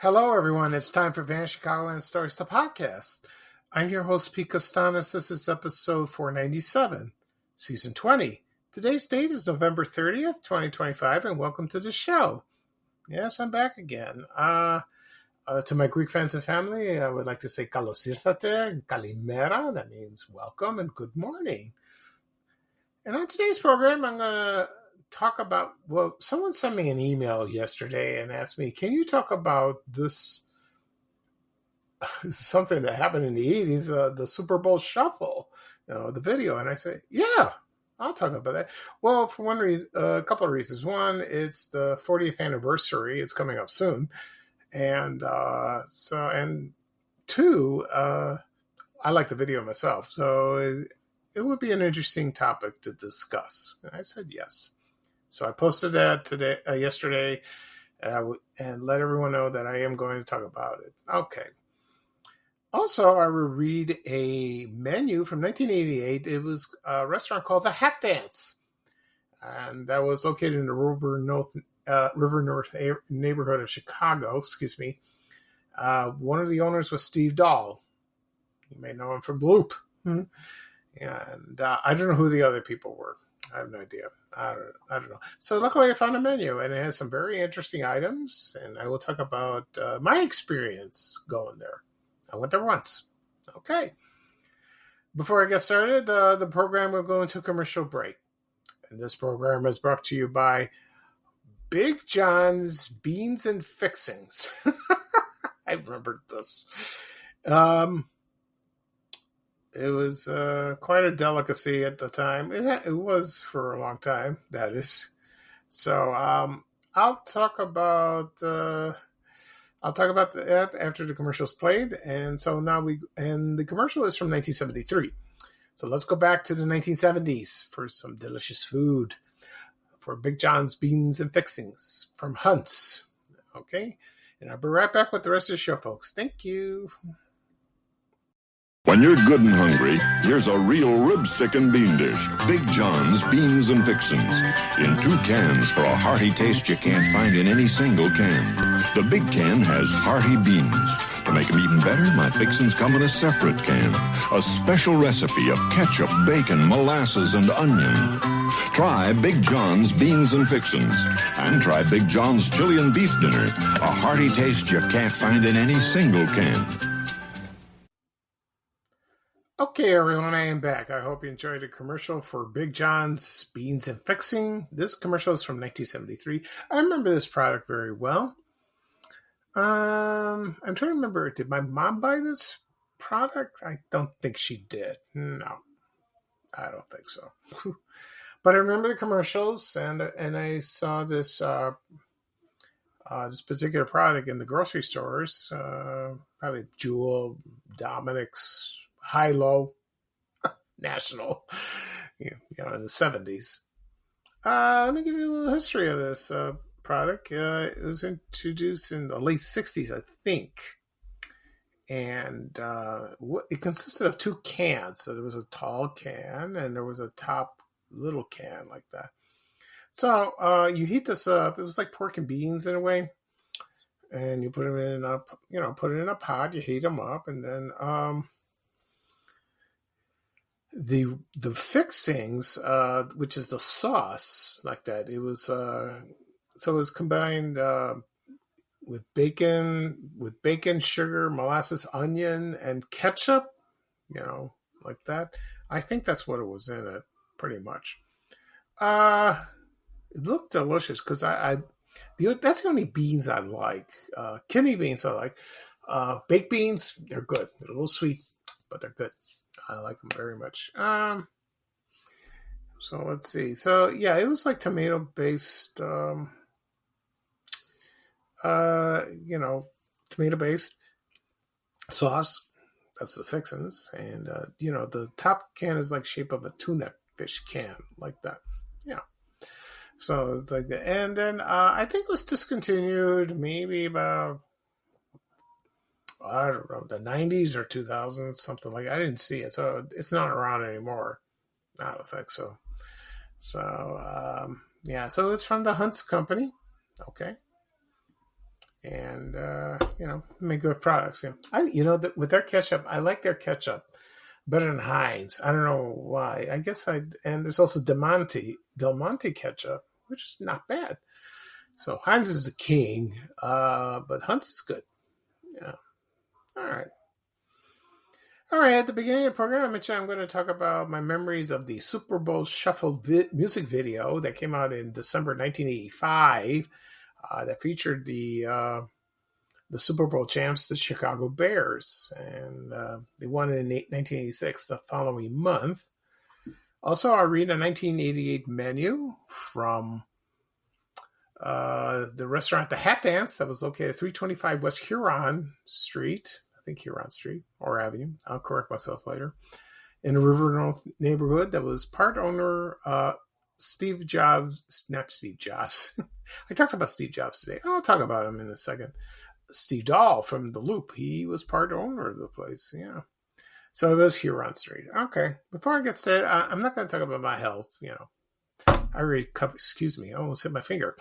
Hello, everyone. It's time for Vanishing Chicagoland Stories, the podcast. I'm your host, Pete Costanis. This is episode 497, season 20. Today's date is November 30th, 2025, and welcome to the show. Yes, I'm back again. To my Greek friends and family, I would like to say kalos ήρθατε, kalimera. That means welcome and good morning. And on today's program, I'm going to talk about, someone sent me an email yesterday and asked me, can you talk about this, something that happened in the 80s, the Super Bowl Shuffle, the video. And I said, yeah, I'll talk about that. Well, for one reason, a couple of reasons. One, it's the 40th anniversary. It's coming up soon. And two, I like the video myself. So it would be an interesting topic to discuss. And I said, yes. So I posted that yesterday, and let everyone know that I am going to talk about it. Okay. Also, I will read a menu from 1988. It was a restaurant called the Hat Dance, and that was located in the River North neighborhood of Chicago. Excuse me. One of the owners was Steve Dahl. You may know him from Bloop. Mm-hmm. And I don't know who the other people were. I have no idea. I don't know. So luckily I found a menu, and it has some very interesting items, and I will talk about my experience going there. I went there once. Okay. Before I get started, the program will go into a commercial break. And this program is brought to you by Big John's Beans and Fixings. I remembered this. It was quite a delicacy at the time. It was for a long time, that is. So I'll talk about that after the commercial's played. And so now the commercial is from 1973. So let's go back to the 1970s for some delicious food for Big John's Beans and Fixings from Hunt's. Okay, and I'll be right back with the rest of the show, folks. Thank you. When you're good and hungry, here's a real ribstick and bean dish. Big John's Beans and Fixins. In 2 cans for a hearty taste you can't find in any single can. The big can has hearty beans. To make them even better, my fixins come in a separate can. A special recipe of ketchup, bacon, molasses, and onion. Try Big John's Beans and Fixins. And try Big John's Chili and Beef Dinner. A hearty taste you can't find in any single can. Okay, everyone, I am back. I hope you enjoyed the commercial for Big John's Beans and Fixing. This commercial is from 1973. I remember this product very well. I'm trying to remember, did my mom buy this product? I don't think she did. No, I don't think so. But I remember the commercials, and I saw this this particular product in the grocery stores, probably Jewel, Dominic's, High-Low, National, in the 70s. Let me give you a little history of this product. It was introduced in the late 60s, I think. And it consisted of 2 cans. So there was a tall can, and there was a top little can like that. So you heat this up. It was like pork and beans in a way. And you put them in a pot. You heat them up, and then the fixings, which is the sauce, like that. It was so it was combined with bacon, sugar, molasses, onion, and ketchup. Like that. I think that's what it was in it, pretty much. It looked delicious because that's the only beans I like. Kidney beans I like. Baked beans, they're good. They're a little sweet, but they're good. I like them very much. So let's see. So yeah, it was like tomato-based, tomato-based sauce. That's the fixins. And, the top can is like shape of a tuna fish can, like that. Yeah. So it's like that. And then I think it was discontinued maybe about, I don't know, the 90s or 2000s, something like that. I didn't see it. So it's not around anymore. I don't think so. So, so it's from the Hunt's Company. Okay. and make good products. With their ketchup, I like their ketchup better than Heinz. I don't know why. And there's also Del Monte ketchup, which is not bad. So Heinz is the king, but Hunt's is good. Yeah. All right. At the beginning of the program, I mentioned I'm going to talk about my memories of the Super Bowl Shuffle music video that came out in December 1985 that featured the Super Bowl champs, the Chicago Bears. And they won in 1986, the following month. Also, I'll read a 1988 menu from the restaurant The Hat Dance that was located at 325 West Huron Street. I think Huron Street or Avenue. I'll correct myself later. In the River North neighborhood that was part owner Steve Jobs, not Steve Jobs. I talked about Steve Jobs today. I'll talk about him in a second. Steve Dahl from The Loop. He was part owner of the place. Yeah. So it was Huron Street. Okay. Before I get started, I'm not going to talk about my health. I already covered, excuse me, I almost hit my finger.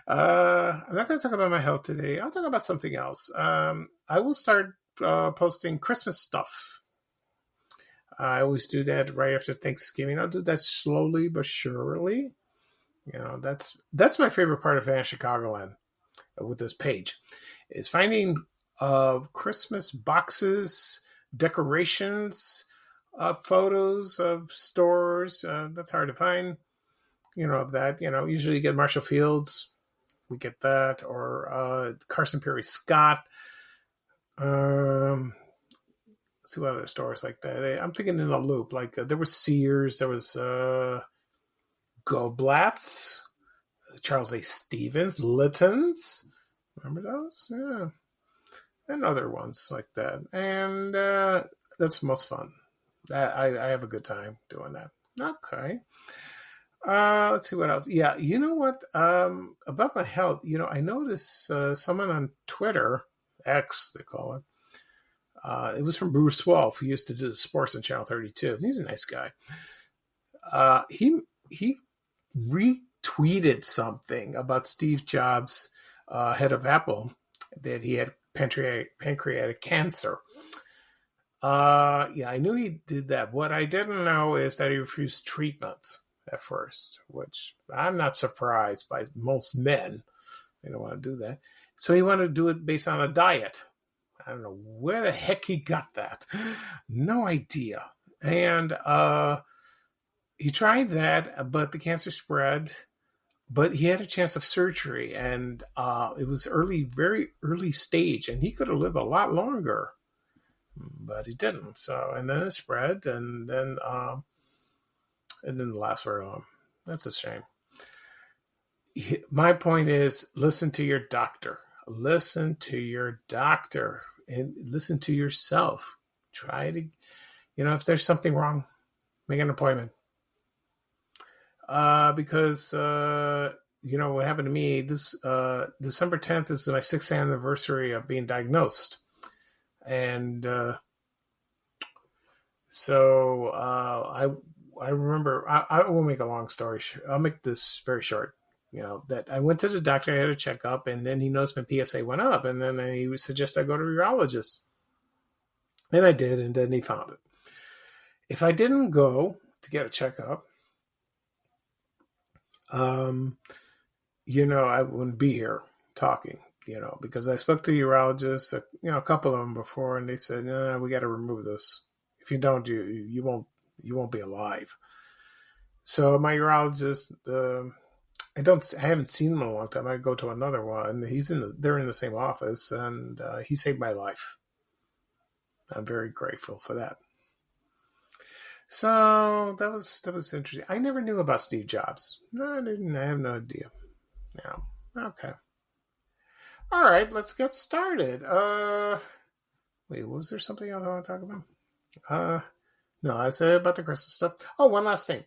I'm not going to talk about my health today. I'll talk about something else. I will start posting Christmas stuff. I always do that right after Thanksgiving. I'll do that slowly but surely. That's my favorite part of Van Chicagoland with this page, is finding Christmas boxes, decorations, photos of stores. That's hard to find. Of that, usually you get Marshall Fields. We get that. Or Carson Perry Scott. Let's see what other stores like that. I'm thinking in The Loop. Like there was Sears. There was Goblatz. Charles A. Stevens. Litton's. Remember those? Yeah. And other ones like that. And that's the most fun. I have a good time doing that. Okay. Let's see what else. Yeah, you know what? About my health, I noticed someone on Twitter, X they call it. It was from Bruce Wolf, who used to do the sports on Channel 32. He's a nice guy. He retweeted something about Steve Jobs, head of Apple, that he had pancreatic cancer. I knew he did that. What I didn't know is that he refused treatment at first, which I'm not surprised by most men. They don't want to do that. So he wanted to do it based on a diet. I don't know where the heck he got that. No idea. And he tried that, but the cancer spread. But he had a chance of surgery, and it was very early stage, and he could have lived a lot longer. But he didn't. So, and then it spread, and then it didn't last very long. That's a shame. My point is, listen to your doctor. Listen to your doctor and listen to yourself. Try to, if there's something wrong, make an appointment. Because what happened to me, this December 10th is my 6th anniversary of being diagnosed. And so I remember, I won't make a long story short. I'll make this very short. That I went to the doctor, I had a checkup, and then he noticed my PSA went up, and then he suggested I go to a urologist. And I did, and then he found it. If I didn't go to get a checkup, I wouldn't be here talking, because I spoke to urologists, a couple of them before, and they said, no, we got to remove this. If you don't, you won't be alive. So my urologist, I haven't seen him in a long time. I go to another one. They're in the same office, and he saved my life. I'm very grateful for that. So that was interesting. I never knew about Steve Jobs. No, I didn't. I have no idea. No. Okay. All right, let's get started. Wait, was there something else I want to talk about? No, I said about the Christmas stuff. Oh, one last thing.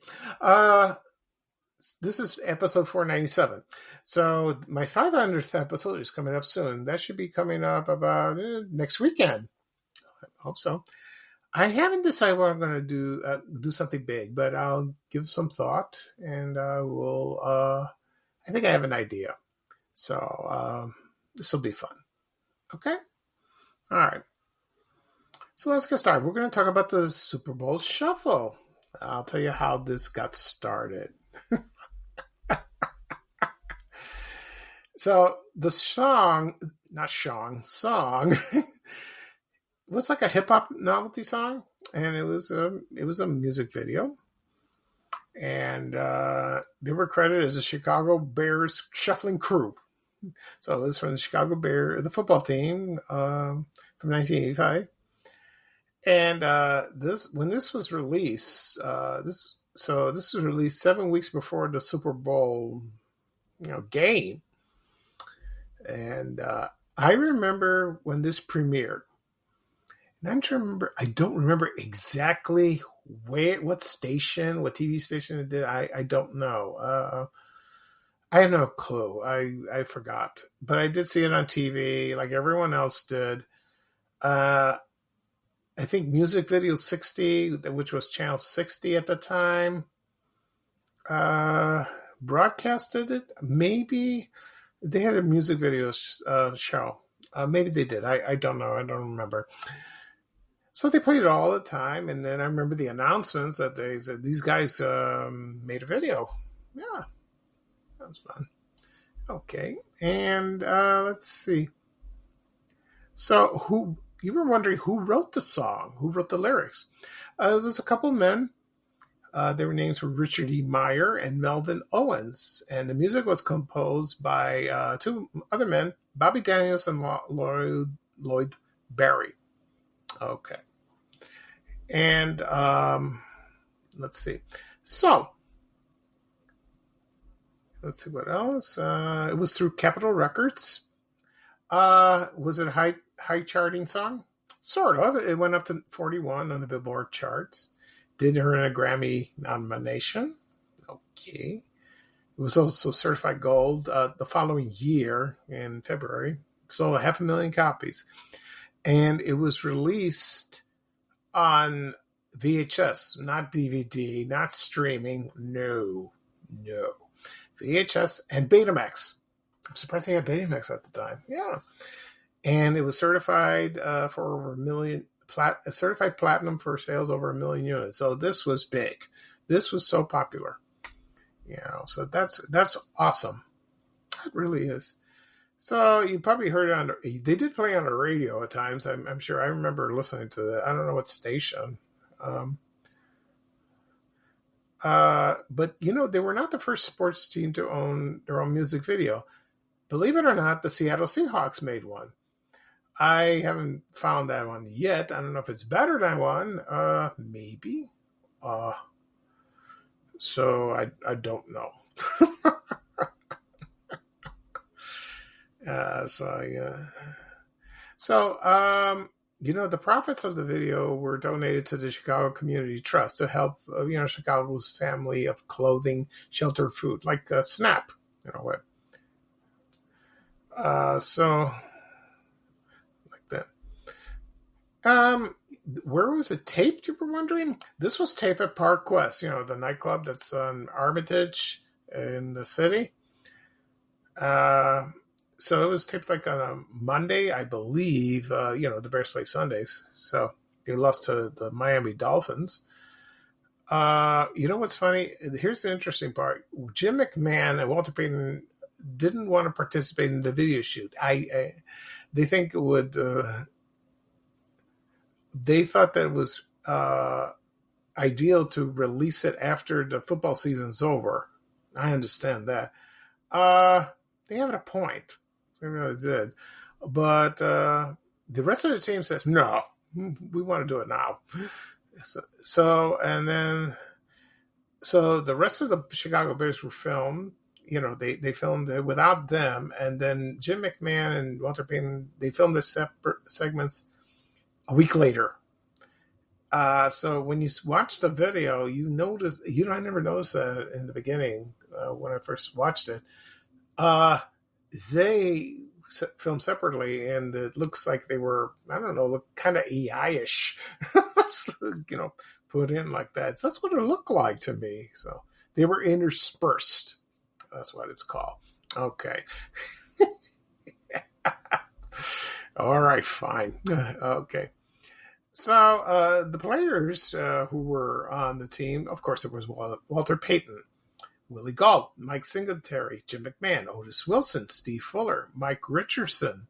This is episode 497. So my 500th episode is coming up soon. That should be coming up about next weekend. I hope so. I haven't decided what I'm going to do something big, but I'll give some thought, and I will. I think I have an idea. So This will be fun. Okay? All right. So let's get started. We're going to talk about the Super Bowl Shuffle. I'll tell you how this got started. So the song was like a hip hop novelty song, and it was a music video, and they were credited as a Chicago Bears shuffling crew. So it was from the Chicago Bears, the football team, from 1985. And when this was released, this was released 7 weeks before the Super Bowl, game. And I remember when this premiered, and I don't remember exactly what TV station it did. I don't know. I have no clue. I forgot, but I did see it on TV like everyone else did. I think Music Video 60, which was channel 60 at the time, broadcasted it. Maybe they had a music video show. Maybe they did. I don't know. I don't remember. So they played it all the time. And then I remember the announcements that they said these guys made a video. Yeah, that was fun. Okay. And let's see. So you were wondering who wrote the song, who wrote the lyrics. It was a couple of men. Their names were Richard E. Meyer and Melvin Owens. And the music was composed by two other men, Bobby Daniels and Lloyd Barry. Okay. And let's see. So, let's see what else. It was through Capitol Records. Was it a high charting song? Sort of. It went up to 41 on the Billboard charts. Did earn a Grammy nomination. Okay. It was also certified gold the following year in February. Sold 500,000 copies. And it was released on VHS, not DVD, not streaming. No. VHS and Betamax. I'm surprised they had Betamax at the time. Yeah. And it was certified for over 1 million, certified platinum for sales over 1 million units. So this was big. This was so popular. So that's awesome. It really is. So you probably heard it they did play on the radio at times. I'm sure. I remember listening to that. I don't know what station. But they were not the first sports team to own their own music video. Believe it or not, the Seattle Seahawks made one. I haven't found that one yet. I don't know if it's better than one. Maybe. So I don't know. The profits of the video were donated to the Chicago Community Trust to help, Chicago's family of clothing, shelter, food, like SNAP, what. Like that. Where was it taped, you were wondering? This was taped at Park West, the nightclub that's on Armitage in the city. So it was taped like on a Monday, I believe. The Bears play Sundays. So they lost to the Miami Dolphins. What's funny? Here's the interesting part. Jim McMahon and Walter Payton didn't want to participate in the video shoot. They think it would. They thought that it was ideal to release it after the football season's over. I understand that. They have a point. They really did. But the rest of the team says, no, we want to do it now. So the rest of the Chicago Bears were filmed. They filmed it without them. And then Jim McMahon and Walter Payton, they filmed the separate segments a week later. So when you watch the video, you notice, I never noticed that in the beginning when I first watched it. They filmed separately, and it looks like they were, look kind of AI-ish, put in like that. So that's what it looked like to me. So they were interspersed. That's what it's called. Okay. All right, fine. Okay. So the players who were on the team, of course, it was Walter Payton, Willie Gault, Mike Singletary, Jim McMahon, Otis Wilson, Steve Fuller, Mike Richardson,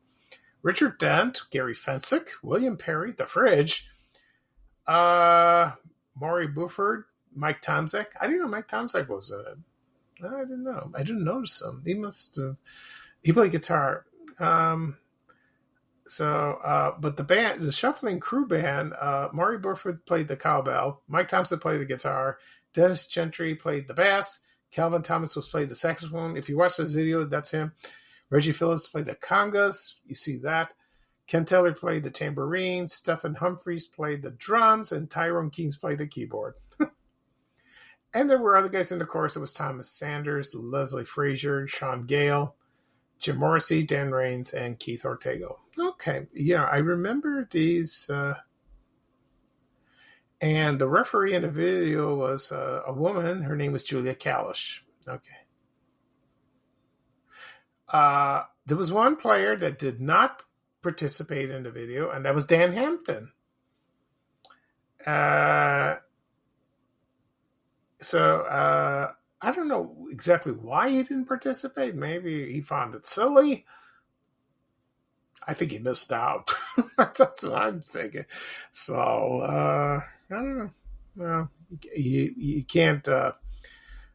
Richard Dent, Gary Fensick, William Perry, The Fridge, Maury Buford, Mike Tomczak. I didn't know Mike Tomczak was in it. I didn't know. I didn't notice him. He must have. He played guitar. But the band, the Shuffling Crew band, Maury Buford played the cowbell. Mike Tomczak played the guitar. Dennis Gentry played the bass. Calvin Thomas played the saxophone. If you watch this video, that's him. Reggie Phillips played the congas. You see that. Ken Taylor played the tambourine. Stephen Humphreys played the drums. And Tyrone Keynes played the keyboard. And there were other guys in the chorus. It was Thomas Sanders, Leslie Frazier, Sean Gale, Jim Morrissey, Dan Raines, and Keith Ortega. Okay. I remember these. And the referee in the video was a woman. Her name was Julia Kalish. Okay. There was one player that did not participate in the video, and that was Dan Hampton. I don't know exactly why he didn't participate. Maybe he found it silly. I think he missed out. That's what I'm thinking. So, I don't know. Well, you can't,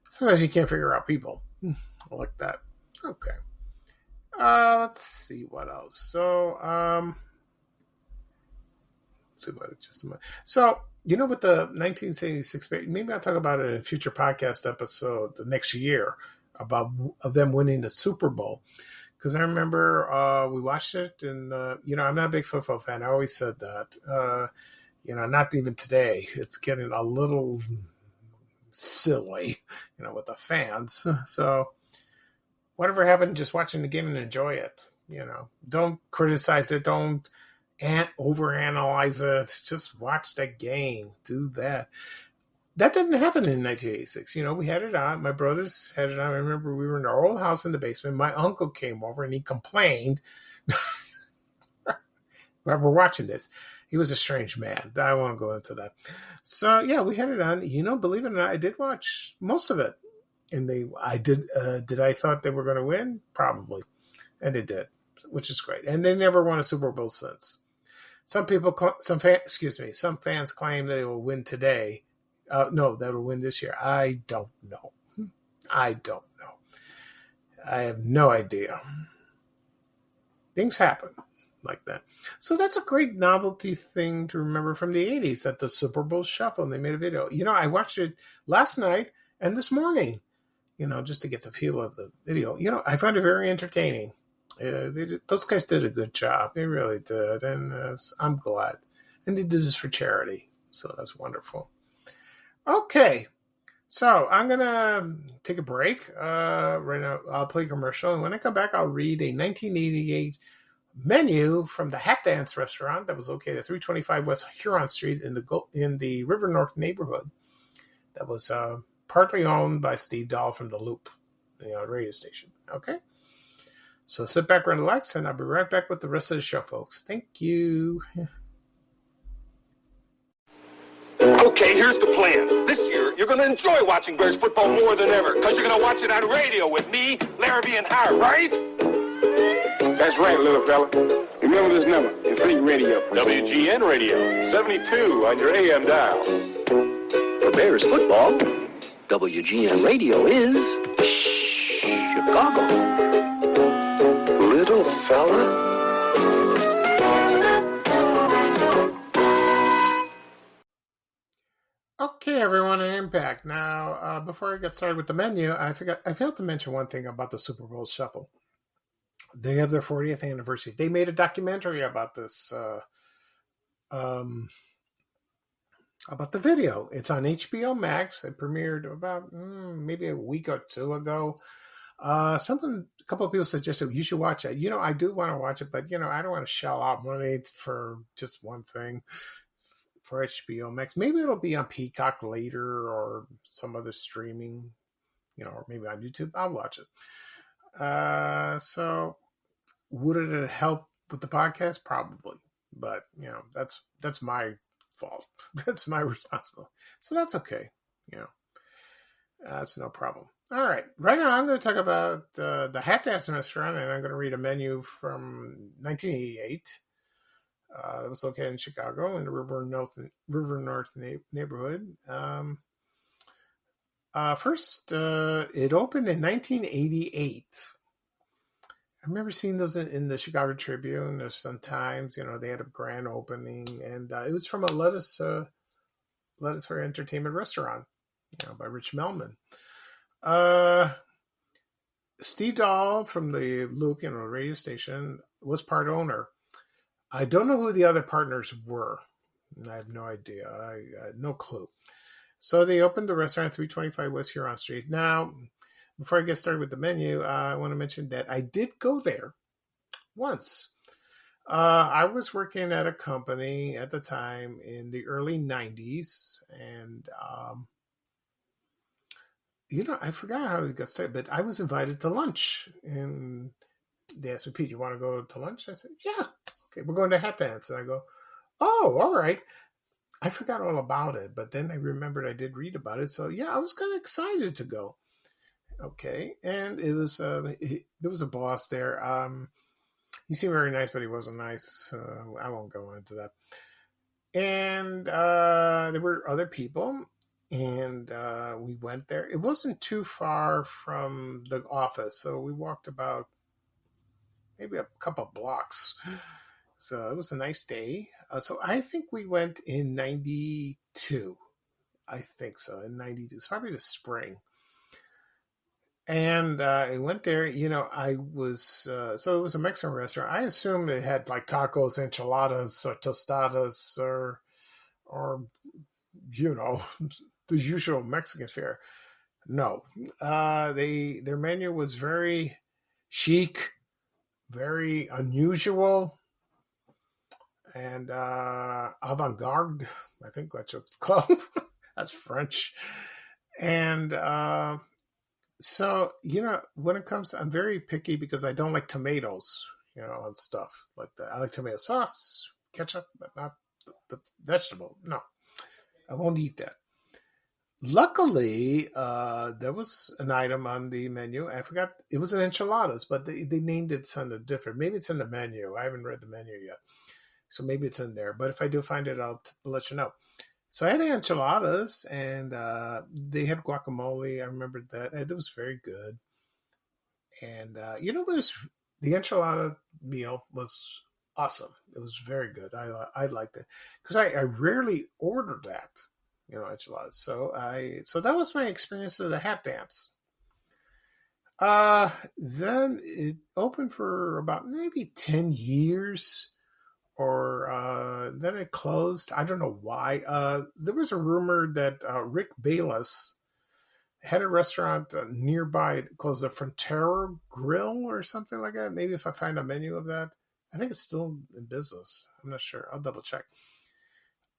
sometimes you can't figure out people like that. Okay. Let's see what else. So, let's see what just a minute. So, with the 1976, maybe I'll talk about it in a future podcast episode the next year of them winning the Super Bowl. Because I remember we watched it, and, I'm not a big football fan. I always said that. Not even today. It's getting a little silly, with the fans. So whatever happened, just watching the game and enjoy it. Don't criticize it. Don't overanalyze it. Just watch the game. Do that. That didn't happen in 1986. We had it on. My brothers had it on. I remember we were in our old house in the basement. My uncle came over and he complained. We're watching this. He was a strange man. I won't go into that. So, yeah, we had it on. Believe it or not, I did watch most of it. And did I thought they were going to win? Probably. And they did, which is great. And they never won a Super Bowl since. Some fans claim they will win today. No, that'll win this year. I don't know. I have no idea. Things happen like that. So that's a great novelty thing to remember from the 80s, at the Super Bowl Shuffle, and they made a video. I watched it last night and this morning, just to get the feel of the video. I found it very entertaining. Those guys did a good job. They really did. And I'm glad. And they did this for charity. So that's wonderful. Okay. So I'm going to take a break. Right now, I'll play a commercial. And when I come back, I'll read a 1988 menu from the Hat Dance restaurant that was located at 325 West Huron Street in the River North neighborhood. That was partly owned by Steve Dahl from The Loop, radio station. Okay? So sit back and relax, and I'll be right back with the rest of the show, folks. Thank you. Okay, here's the plan. This year, you're going to enjoy watching Bears football more than ever, because you're going to watch it on radio with me, Larrabee, and Howard, right? That's right, little fella. Remember this number and think radio. WGN Radio, 72 on your AM dial. For Bears football, WGN Radio is Chicago. Little fella. Okay, everyone, I am back. Now, before I get started with the menu, I failed to mention one thing about the Super Bowl Shuffle. They have their 40th anniversary. They made a documentary about this, about the video. It's on HBO Max. It premiered about maybe a week or two ago. A couple of people suggested you should watch it. I do want to watch it, but I don't want to shell out money for just one thing for HBO Max. Maybe it'll be on Peacock later or some other streaming, or maybe on YouTube. I'll watch it. So would it have helped with the podcast? Probably. But, that's my fault. That's my responsibility. So that's okay. That's no problem. All right. Right now, I'm going to talk about the Hat Dance restaurant, and I'm going to read a menu from 1988. It was located in Chicago in the River North neighborhood. First, it opened in 1988. I remember seeing those in the Chicago Tribune. Sometimes, they had a grand opening, and it was from a Lettuce for Entertainment restaurant, by Rich Melman. Steve Dahl from the Loop, radio station, was part owner. I don't know who the other partners were. I have no idea. I no clue. So they opened the restaurant at 325 West Huron Street. Now, before I get started with the menu, I want to mention that I did go there once. I was working at a company at the time in the early 90s, and I forgot how it got started, but I was invited to lunch, and they asked me, Pete, you want to go to lunch? I said, yeah. Okay, we're going to Hat Dance. And I go, oh, all right. I forgot all about it, but then I remembered I did read about it. So, yeah, I was kind of excited to go. Okay, and it was there was a boss there. He seemed very nice, but he wasn't nice. I won't go into that. And there were other people, and we went there. It wasn't too far from the office, so we walked about maybe a couple of blocks. So it was a nice day. So I think we went in 92. I think so, in 92. It's probably the spring. And I went there, I was, so it was a Mexican restaurant. I assumed it had like tacos, enchiladas, or tostadas, or the usual Mexican fare. No, their menu was very chic, very unusual, and avant-garde. I think that's what it's called. That's French. And so, when it comes, I'm very picky because I don't like tomatoes, and stuff like that. I like tomato sauce, ketchup, but not the vegetable. No, I won't eat that. Luckily, there was an item on the menu. I forgot, it was an enchiladas, but they named it something different. Maybe it's in the menu. I haven't read the menu yet. So maybe it's in there. But if I do find it, I'll let you know. So I had enchiladas, and they had guacamole. I remember that. It was very good. And, the enchilada meal was awesome. It was very good. I liked it. Because I rarely order that, enchiladas. So that was my experience of the Hat Dance. Then it opened for about maybe 10 years. Or then it closed. I don't know why. There was a rumor that Rick Bayless had a restaurant nearby called the Frontera Grill or something like that. Maybe if I find a menu of that. I think it's still in business. I'm not sure. I'll double check.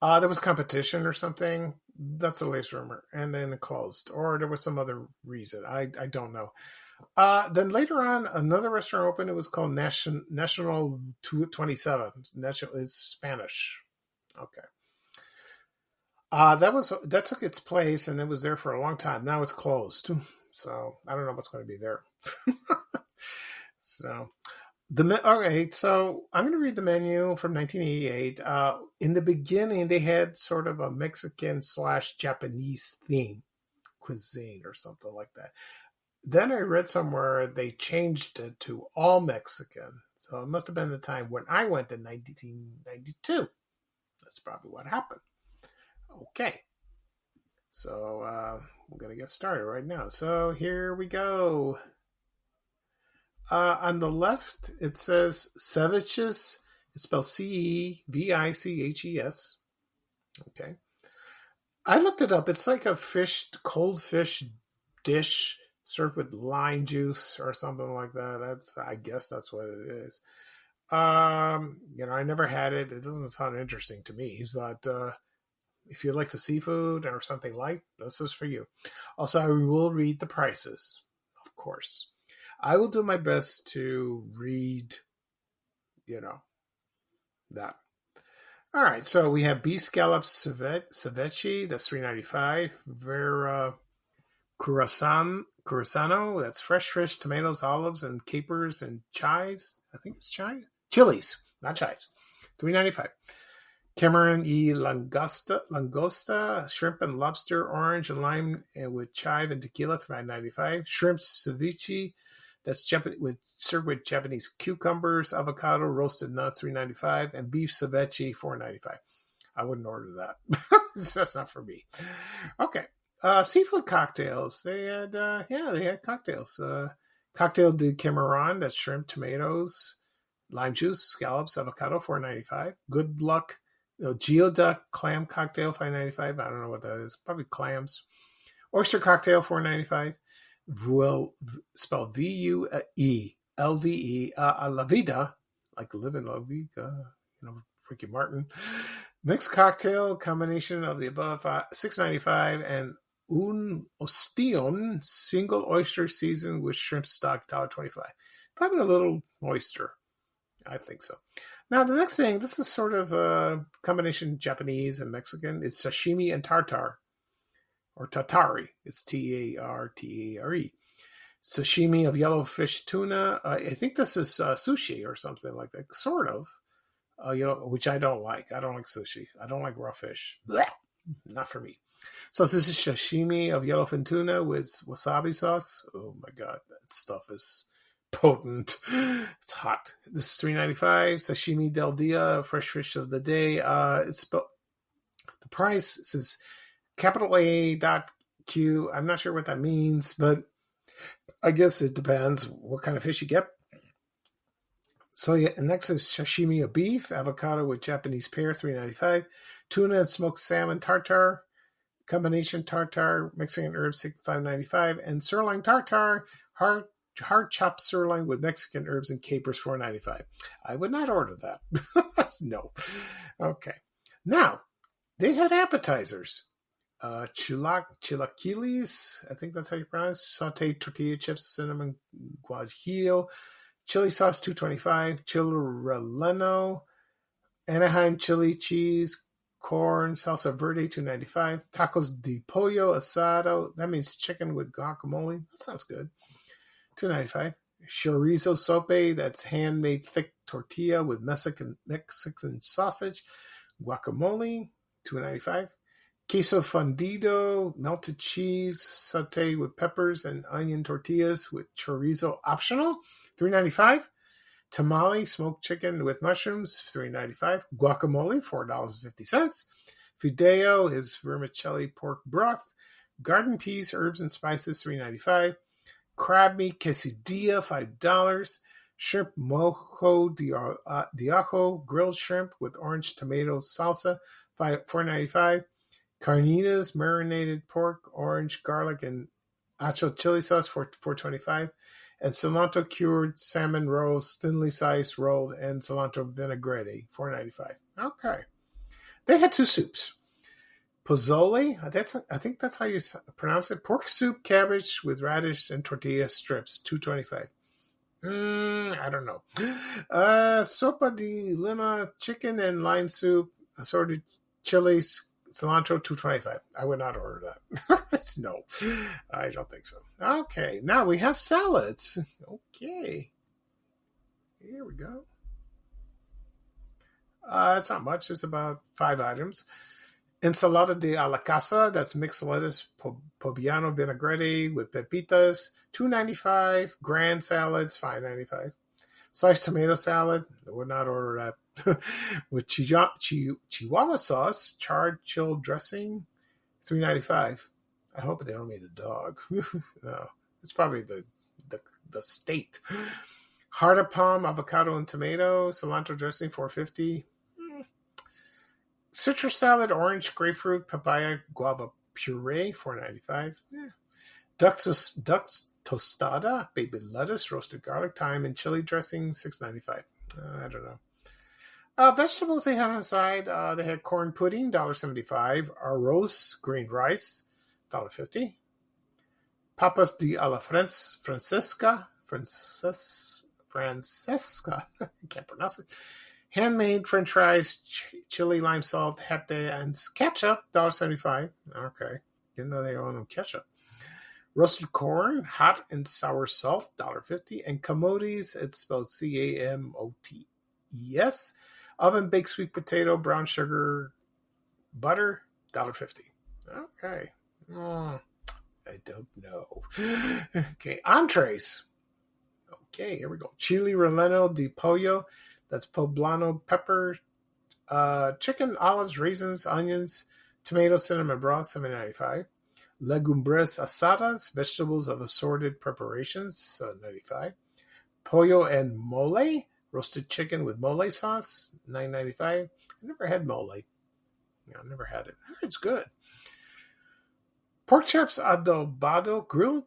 There was competition or something. That's the latest rumor. And then it closed. Or there was some other reason. I don't know. Then later on, another restaurant opened. It was called National 27. National is Spanish. Okay. That took its place, and it was there for a long time. Now it's closed, so I don't know what's going to be there. So so I'm going to read the menu from 1988. In the beginning, they had sort of a Mexican/Japanese theme, cuisine or something like that. Then I read somewhere they changed it to all Mexican. So it must have been the time when I went in 1992. That's probably what happened. Okay. So we're going to get started right now. So here we go. On the left, it says Ceviches. It's spelled Ceviches. Okay. I looked it up. It's like a cold fish dish served with lime juice or something like that. I guess that's what it is. I never had it. It doesn't sound interesting to me, but if you like the seafood or something light, this is for you. Also, I will read the prices, of course. I will do my best to read, that. All right, so we have beef scallops ceviche, that's $3.95. Vera Curacano, that's fresh fish, tomatoes, olives, and capers and chives. I think it's chives. Chilies, not chives. $3.95. Cameron langosta, shrimp and lobster, orange and lime with chive and tequila, $5.95. Shrimp ceviche, that's served with Japanese cucumbers, avocado, roasted nuts, $3.95, and beef ceviche, $4.95. I wouldn't order that. That's not for me. Okay. Seafood cocktails. They had cocktails. Cocktail de Cameron, that's shrimp, tomatoes, lime juice, scallops, avocado, $4.95. Good Luck Geoduck clam cocktail, $5.95. I don't know what that is. Probably clams. Oyster cocktail, $4.95. Spelled VUELVE, La Vida, like living La Vida, Ricky Martin. Mixed cocktail, combination of the above, $6.95, and Un Ostion single oyster seasoned with shrimp stock, $1.25. Probably a little oyster. I think so. Now, the next thing, this is sort of a combination Japanese and Mexican. It's sashimi and tartar, or tatari. It's Tartare. Sashimi of yellowfish tuna. I think this is sushi or something like that, sort of. Which I don't like. I don't like sushi. I don't like raw fish. Blech. Not for me. So this is sashimi of yellowfin tuna with wasabi sauce. Oh my god, that stuff is potent. It's hot. This is $3.95. Sashimi del dia, fresh fish of the day. The price says $A.Q. I'm not sure what that means, but I guess it depends what kind of fish you get. So yeah, and next is sashimi of beef, avocado with Japanese pear, $3.95. Tuna and smoked salmon tartar, combination tartar, Mexican herbs, $5.95. And sirloin tartar, hard chopped sirloin with Mexican herbs and capers, $4.95. I would not order that. No. Okay. Now, they had appetizers. Chilaquiles, I think that's how you pronounce it. Sauteed tortilla chips, cinnamon guajillo, chili sauce, $2.25. Chile relleno, Anaheim chili cheese, corn, salsa verde, $2.95. Tacos de pollo asado, that means chicken with guacamole. That sounds good. $2.95. Chorizo sope, that's handmade thick tortilla with Mexican sausage, guacamole, $2.95. Queso fundido, melted cheese, sauteed with peppers and onion tortillas with chorizo optional, $3.95. Tamale, smoked chicken with mushrooms, $3.95. Guacamole, $4.50. Fideo is vermicelli pork broth. Garden peas, herbs and spices, $3.95. Crab meat quesadilla, $5. Shrimp mojo de ajo, grilled shrimp with orange tomato salsa, $4.95. Carnitas, marinated pork, orange, garlic, and acho chili sauce, $4.25. And cilantro cured salmon rolls, thinly sliced, rolled, and cilantro vinaigrette, $4.95. Okay. They had two soups. Pozole, I think that's how you pronounce it. Pork soup, cabbage with radish and tortilla strips, $2.25. I don't know. Sopa de lima, chicken and lime soup, assorted chilies, cilantro, $2.25. I would not order that. No, I don't think so. Okay, now we have salads. Okay. Here we go. It's not much. It's about 5 items. Ensalada de a la casa, that's mixed lettuce, poblano vinaigrette with pepitas, $2.95. Grand salads, $5.95. Sliced tomato salad, I would not order that. With Chihuahua sauce, charred chilled dressing, $3.95. I hope they don't mean a dog. No, it's probably the state. Heart of palm, avocado and tomato, cilantro dressing, $4.50. Citrus salad, orange, grapefruit, papaya, guava puree, $4.95. Yeah. Ducks tostada, baby lettuce, roasted garlic, thyme, and chili dressing, $6.95. I don't know. Vegetables they had on the side, they had corn pudding, $1.75. Arroz, green rice, $1.50. Papas de a la francesca, Francesca. I can't pronounce it. Handmade French fries, chili, lime salt, hepte, and ketchup, $1.75. Okay. Didn't know they owned ketchup. Roasted corn, hot and sour salt, $1.50. And Camotes, it's spelled Camotes. Oven baked sweet potato, brown sugar, butter, $1.50. Okay. I don't know. Okay, entrees. Okay, here we go. Chili relleno de pollo. That's poblano pepper, chicken, olives, raisins, onions, tomato, cinnamon broth, $7.95. Legumbres asadas, vegetables of assorted preparations, $7.95. Pollo and mole, roasted chicken with mole sauce, $9.95. I never had mole. Yeah, I never had it. It's good. Pork chops adobado, grilled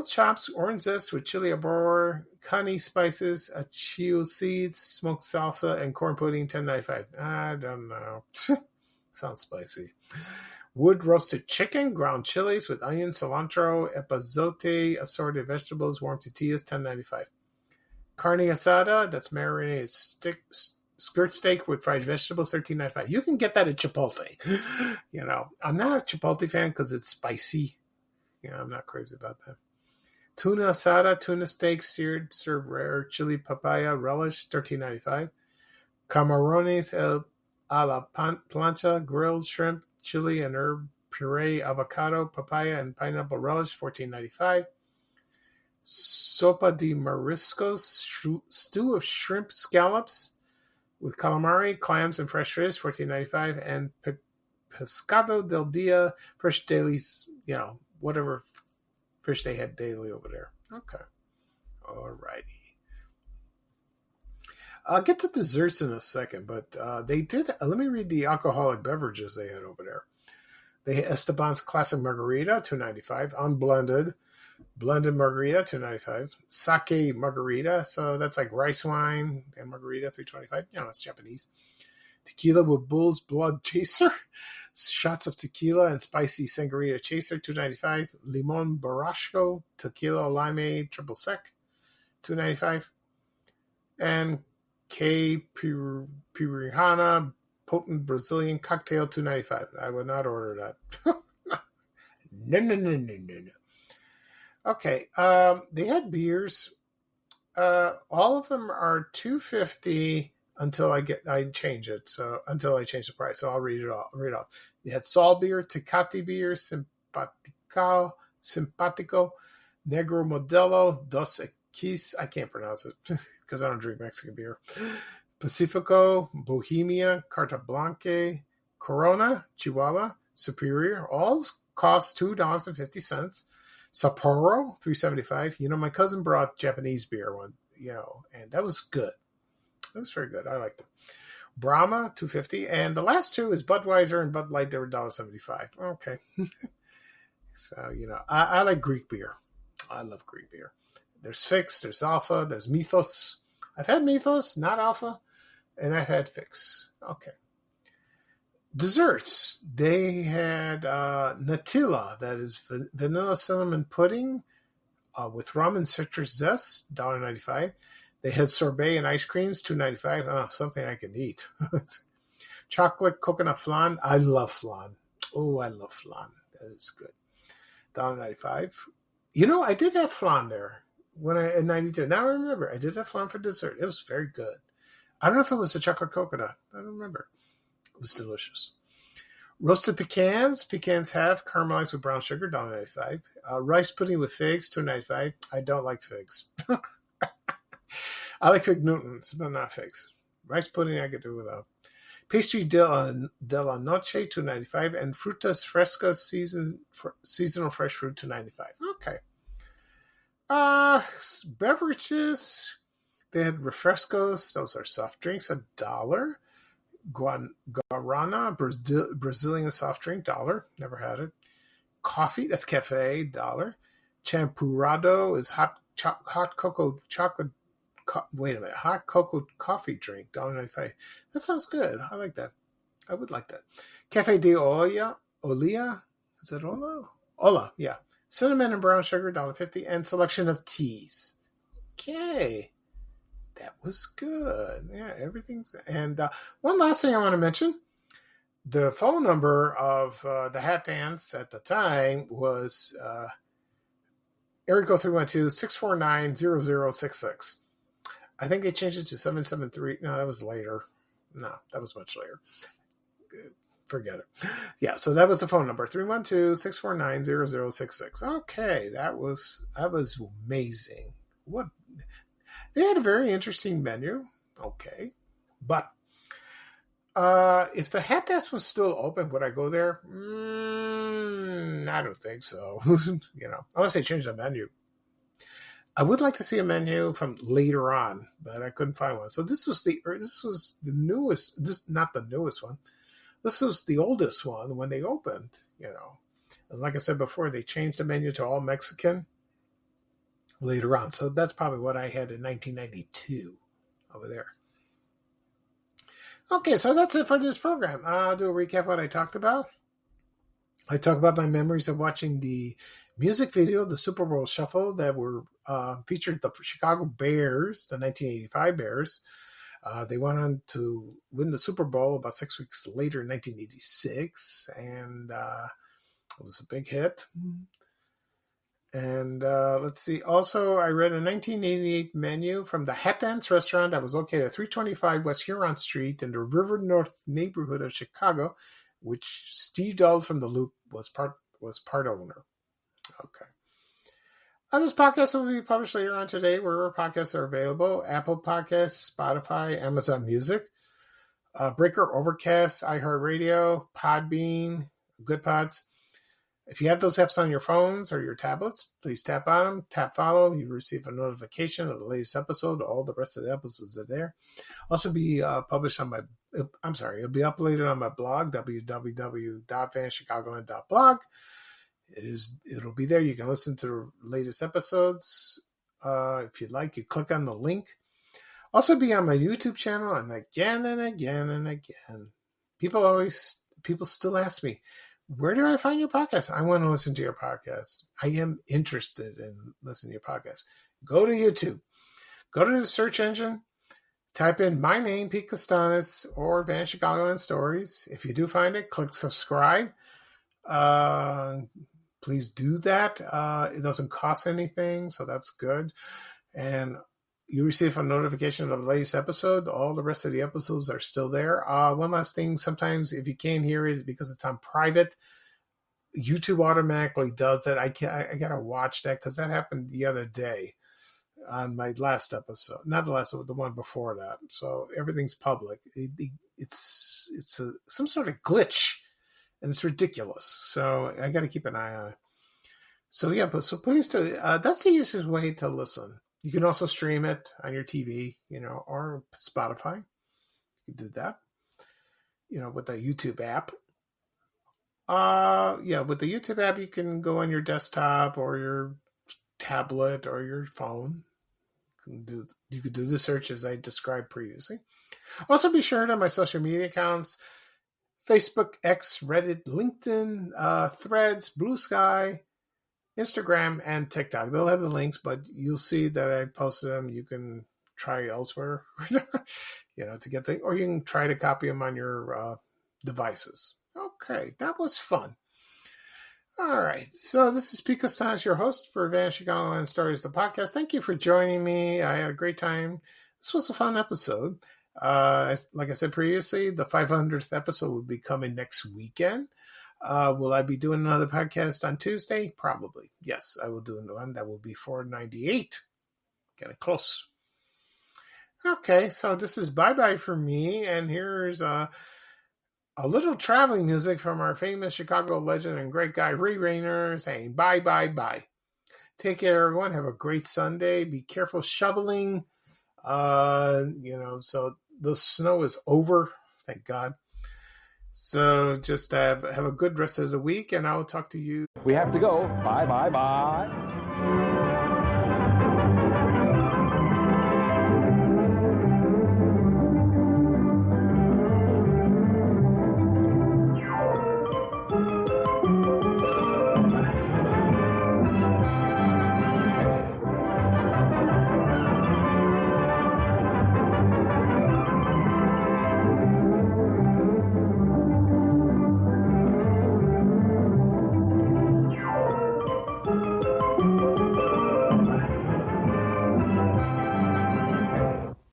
chops, orange zest with chili arbor, honey spices, achio seeds, smoked salsa, and corn pudding, $10.95. I don't know. Sounds spicy. Wood roasted chicken, ground chilies with onion, cilantro, epazote, assorted vegetables, warm tortillas, $10.95. Carne asada, that's marinated skirt steak with fried vegetables, $13.95. You can get that at Chipotle. You know, I'm not a Chipotle fan because it's spicy. Yeah, I'm not crazy about that. Tuna asada, tuna steak, seared, served rare, chili papaya, relish, $13.95. Camarones a la plancha, grilled shrimp, chili and herb puree, avocado, papaya, and pineapple relish, $14.95. Sopa de mariscos, stew of shrimp scallops with calamari, clams, and fresh fish, $14.95. And pescado del dia, fresh dailies, you know, whatever fish they had daily over there. Okay. All righty. I'll get to desserts in a second, but they did. Let me read the alcoholic beverages they had over there. They had Esteban's Classic Margarita, $2.95. Unblended. Blended Margarita, $2.95. Sake Margarita, so that's like rice wine and margarita, $3.25. You know, it's Japanese. Tequila with Bull's Blood Chaser. Shots of tequila and spicy sangria chaser, $2.95. Limon Barasco, tequila limeade triple sec, $2.95. And K Piranha potent Brazilian cocktail, $2.95. I would not order that. No. Okay, they had beers. All of them are $2.50 until I change it. So until I change the price, so I'll read it off. They had Sol beer, Tecate beer, Simpatico, Negro Modelo, Dos Equis. I can't pronounce it because I don't drink Mexican beer. Pacifico, Bohemia, Carta Blanca, Corona, Chihuahua, Superior. All cost $2.50. Sapporo, $3.75. You know, my cousin brought Japanese beer one, you know, and that was good. That was very good. I liked it. Brahma, $2.50. And the last two is Budweiser and Bud Light. They were $1.75. Okay. So, you know, I like Greek beer. I love Greek beer. There's Fix, there's Alpha, there's Mythos. I've had Mythos, not Alpha, and I've had Fix. Okay. Desserts. They had Natilla, that is vanilla cinnamon pudding with rum and citrus zest, $1.95. They had sorbet and ice creams, $2.95. Oh, something I can eat. Chocolate coconut flan. I love flan. Oh, I love flan. That is good. $1.95. You know, I did have flan there in 92. Now I remember. I did have flan for dessert. It was very good. I don't know if it was a chocolate coconut. I don't remember. It was delicious. Roasted pecans. Pecans half caramelized with brown sugar, $1.95. Rice pudding with figs, $2.95. I don't like figs. I like fig Newtons, but not figs. Rice pudding I could do without. Pastry della Noche, $2.95. And Frutas Frescas, seasonal fresh fruit, $2.95. Okay. Beverages. They had Refrescos. Those are soft drinks, $1. Guarana, Brazilian soft drink, $1. Never had it. Coffee, that's cafe, $1. Champurrado is hot cocoa chocolate. Wait a minute, hot cocoa coffee drink, $1.95. That sounds good. I like that. I would like that. Cafe de Olia, is that Ola? Ola, yeah. Cinnamon and brown sugar, $1.50, and selection of teas. Okay. That was good. Yeah, everything's... And one last thing I want to mention. The phone number of the Hat Dance at the time was area code 312-649-0066. I think they changed it to 773. No, that was later. No, that was much later. Forget it. Yeah, so that was the phone number, 312-649-0066. Okay, that was amazing. What they had a very interesting menu. Okay. But if the Hat Dance was still open, would I go there? I don't think so. Unless they changed the menu. I would like to see a menu from later on, but I couldn't find one. So this was the newest. Not the newest one. This was the oldest one when they opened. And like I said before, they changed the menu to all Mexican later on. So that's probably what I had in 1992 over there. Okay, so that's it for this program. I'll do a recap of what I talked about. I talked about my memories of watching the music video, the Super Bowl Shuffle, that were featured the Chicago Bears, the 1985 Bears. They went on to win the Super Bowl about 6 weeks later in 1986, and it was a big hit. And let's see. Also, I read a 1988 menu from the Hat Dance restaurant that was located at 325 West Huron Street in the River North neighborhood of Chicago, which Steve Dahl from The Loop was part owner. Okay. This podcast will be published later on today, wherever podcasts are available: Apple Podcasts, Spotify, Amazon Music, Breaker, Overcast, iHeartRadio, Podbean, Good Pods. If you have those apps on your phones or your tablets, please tap on them, tap follow. You receive a notification of the latest episode. All the rest of the episodes are there. Also be published on it'll be uploaded on my blog, www.vanchicagoland.blog. It'll be there. You can listen to the latest episodes. If you'd like, you click on the link. Also be on my YouTube channel, and again and again and again. People still ask me, where do I find your podcast? I want to listen to your podcast. I am interested in listening to your podcast. Go to YouTube. Go to the search engine. Type in my name, Pete Costanis, or Van Chicagoland Stories. If you do find it, click subscribe. Please do that. It doesn't cost anything, so that's good. And you receive a notification of the latest episode. All the rest of the episodes are still there. One last thing, sometimes if you can't hear it because it's on private, YouTube automatically does it. I gotta watch that because that happened the other day on my last episode. Not the last one, the one before that. So everything's public. It's some sort of glitch, and it's ridiculous. So I gotta keep an eye on it. So yeah, so please do. That's the easiest way to listen. You can also stream it on your TV, or Spotify. You can do that, with the YouTube app. With the YouTube app, you can go on your desktop or your tablet or your phone. You could do the search as I described previously. Also, be sure to my social media accounts: Facebook, X, Reddit, LinkedIn, Threads, Blue Sky, Instagram, and TikTok. They'll have the links, but you'll see that I posted them. You can try elsewhere, to get things, or you can try to copy them on your devices. Okay, that was fun. All right, so this is Pete Costanis, your host for Van Chicagoland Stories, the podcast. Thank you for joining me. I had a great time. This was a fun episode. Like I said previously, the 500th episode will be coming next weekend. Will I be doing another podcast on Tuesday? Probably. Yes, I will do one. That will be 498. Getting close. Okay, so this is bye-bye for me, and here's a little traveling music from our famous Chicago legend and great guy, Ray Rayner, saying bye, bye, bye. Take care, everyone. Have a great Sunday. Be careful shoveling. So the snow is over. Thank God. So just have a good rest of the week, and I'll talk to you. We have to go. Bye, bye, bye.